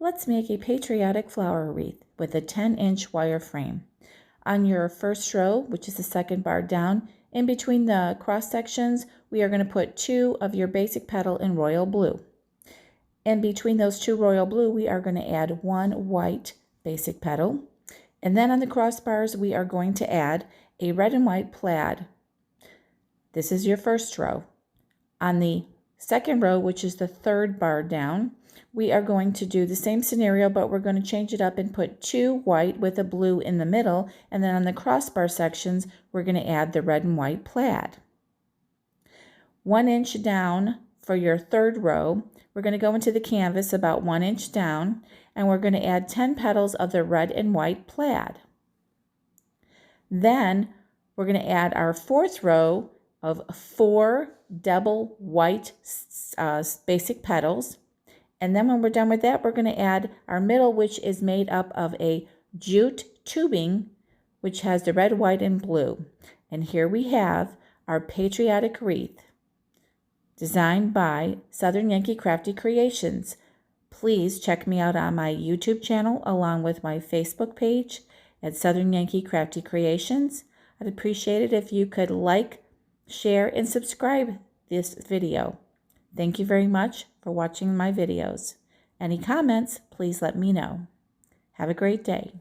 Let's make a patriotic flower wreath with a 10-inch wire frame. On your first row, which is the second bar down, in between the cross sections, we are going to put 2 of your basic petal in royal blue. In between those 2 royal blue, we are going to add 1 white basic petal. And then on the crossbars, we are going to add a red and white plaid. This is your first row. On the second row, which is the third bar down, we are going to do the same scenario, but we're going to change it up and put 2 white with a blue in the middle, and then on the crossbar sections, we're going to add the red and white plaid. 1 inch down for your third row, we're going to go into the canvas about 1 inch down, and we're going to add 10 petals of the red and white plaid. Then we're going to add our fourth row of 4 double white basic petals. And then when we're done with that, we're going to add our middle, which is made up of a jute tubing, which has the red, white, and blue. And here we have our patriotic wreath, designed by Southern Yankee Crafty Creations. Please check me out on my YouTube channel along with my Facebook page at Southern Yankee Crafty Creations. I'd appreciate it if you could like, share, and subscribe this video. Thank you very much for watching my videos. Any comments, please let me know. Have a great day.